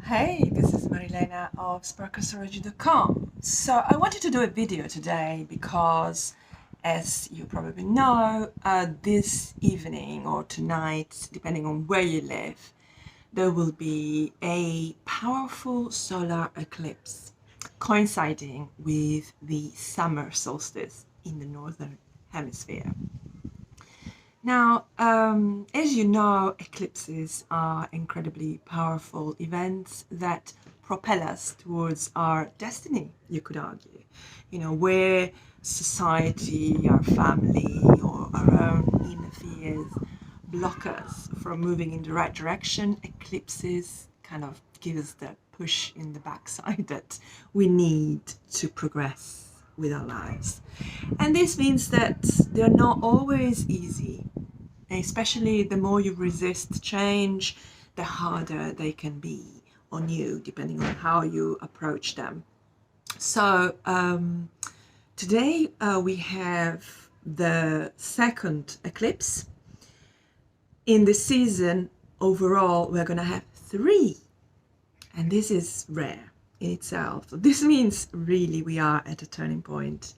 Hey, this is Marilena of sparkastrology.com. So I wanted to do a video today because, as you probably know, this evening or tonight, depending on where you live, there will be a powerful solar eclipse coinciding with the summer solstice in the northern hemisphere. Now, as you know, eclipses are incredibly powerful events that propel us towards our destiny, you could argue. You know, where society, our family, or our own inner fears block us from moving in the right direction, eclipses kind of give us the push in the backside that we need to progress with our lives. And this means that they're not always easy, especially the more you resist change, the harder they can be on you, depending on how you approach them. So today we have the second eclipse. In the season overall, we're going to have 3, and this is rare in itself. So this means really we are at a turning point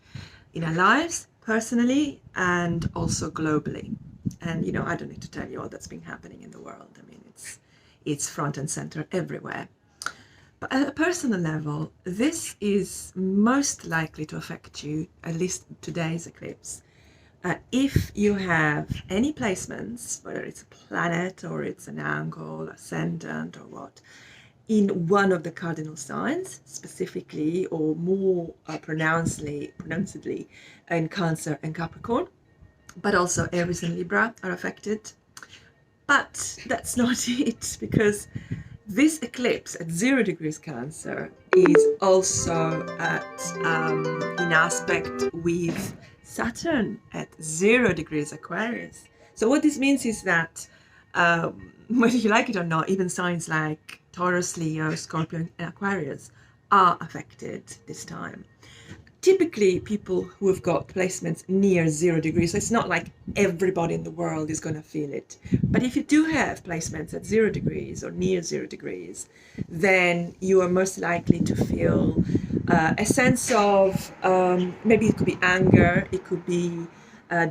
in our lives, personally and also globally. And, you know, I don't need to tell you all that's been happening in the world. I mean, it's front and center everywhere. But at a personal level, this is most likely to affect you, at least today's eclipse, if you have any placements, whether it's a planet or it's an angle, ascendant or what, in one of the cardinal signs, specifically or more pronouncedly in Cancer and Capricorn. But also Aries and Libra are affected. But that's not it, because this eclipse at 0 degrees Cancer is also in aspect with Saturn at 0 degrees Aquarius. So what this means is that whether you like it or not, even signs like Taurus, Leo, Scorpio, and Aquarius are affected this time. Typically, people who have got placements near 0 degrees, so it's not like everybody in the world is going to feel it. But if you do have placements at 0 degrees or near 0 degrees, then you are most likely to feel a sense of maybe it could be anger, it could be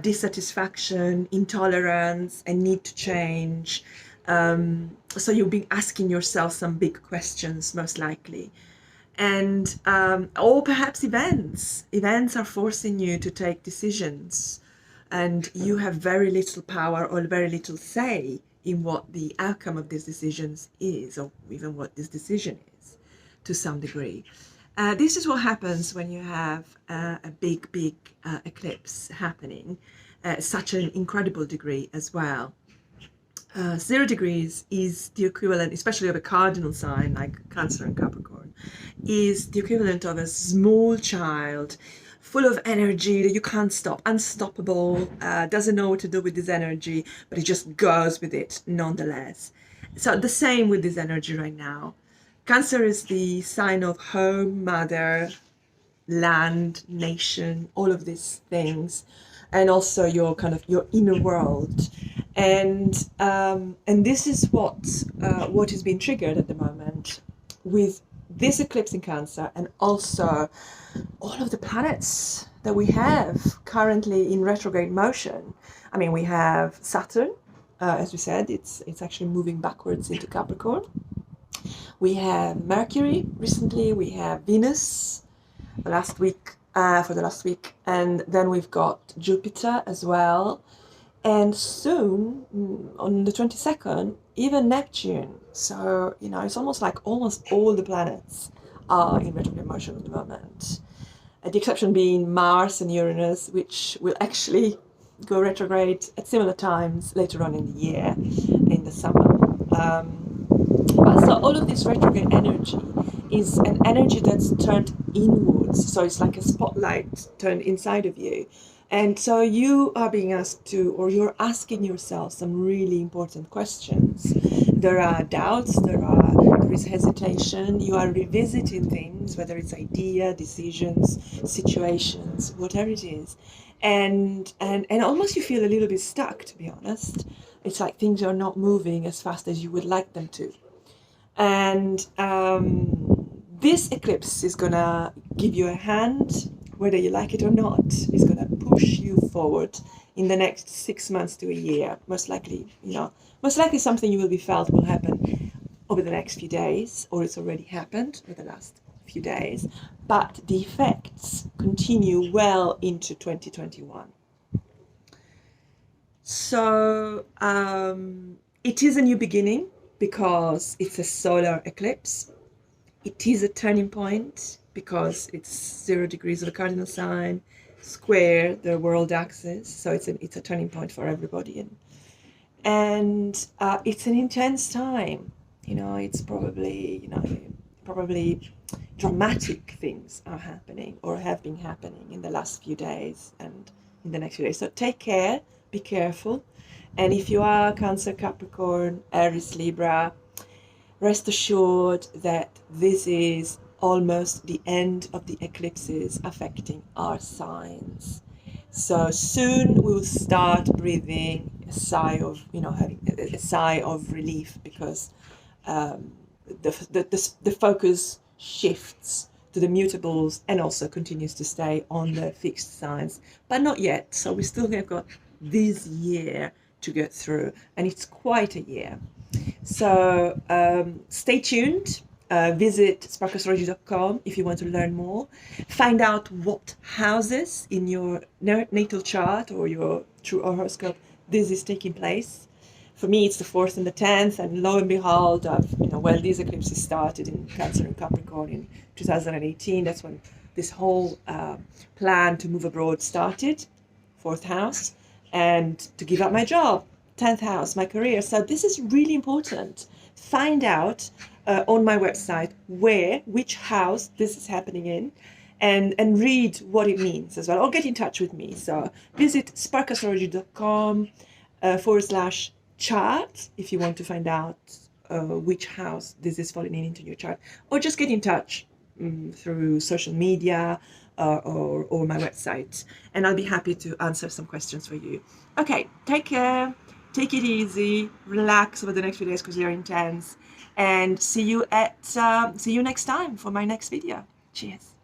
dissatisfaction, intolerance, a need to change. So you'll be asking yourself some big questions, most likely. And or perhaps events are forcing you to take decisions, and you have very little power or very little say in what the outcome of these decisions is, or even what this decision is to some degree. This is what happens when you have a big eclipse happening at such an incredible degree as well. 0 degrees is the equivalent, especially of a cardinal sign like Cancer and Capricorn, is the equivalent of a small child full of energy that you can't stop, unstoppable, doesn't know what to do with this energy, but it just goes with it nonetheless. So the same with this energy right now. Cancer is the sign of home, mother, land, nation, all of these things, and also your kind of your inner world. And this is what is being triggered at the moment with this eclipse in Cancer, and also all of the planets that we have currently in retrograde motion. I mean, we have Saturn, as we said, it's actually moving backwards into Capricorn. We have Mercury recently, we have Venus for the last week, and then we've got Jupiter as well. And soon, on the 22nd, even Neptune. So, you know, it's almost like almost all the planets are in retrograde motion at the moment. The exception being Mars and Uranus, which will actually go retrograde at similar times later on in the year, in the summer. So all of this retrograde energy is an energy that's turned inwards. So it's like a spotlight turned inside of you. And so you are being asked to, or you're asking yourself some really important questions. There are doubts, there is hesitation, you are revisiting things, whether it's idea, decisions, situations, whatever it is. And almost you feel a little bit stuck, to be honest. It's like things are not moving as fast as you would like them to. And this eclipse is gonna give you a hand, whether you like it or not. It's gonna push you forward in the next 6 months to a year. Most likely, most likely something you will be felt will happen over the next few days, or it's already happened over the last few days. But the effects continue well into 2021. So it is a new beginning because it's a solar eclipse. It is a turning point because it's 0 degrees of the cardinal sign, square the world axis. So it's a turning point for everybody. And it's an intense time. It's probably, probably dramatic things are happening or have been happening in the last few days and in the next few days. So take care, be careful. And if you are Cancer, Capricorn, Aries, Libra, rest assured that this is almost the end of the eclipses affecting our signs. So soon we will start breathing a sigh of, having a sigh of relief, because the focus shifts to the mutables and also continues to stay on the fixed signs, but not yet. So we still have got this year to get through, and it's quite a year. So stay tuned. Visit sparkastrology.com if you want to learn more. Find out what houses in your natal chart or your true horoscope this is taking place. For me, it's the 4th and the 10th, and lo and behold, these eclipses started in Cancer and Capricorn in 2018. That's when this whole plan to move abroad started, 4th house, and to give up my job, 10th house, my career. So this is really important. Find out on my website which house this is happening in, and read what it means as well, or get in touch with me. So visit sparkastrology.com /chart if you want to find out which house this is falling into your chart, or just get in touch through social media or my website, and I'll be happy to answer some questions for you. Okay, take care, take it easy, relax over the next few days because they're intense, and see you next time for my next video. Cheers.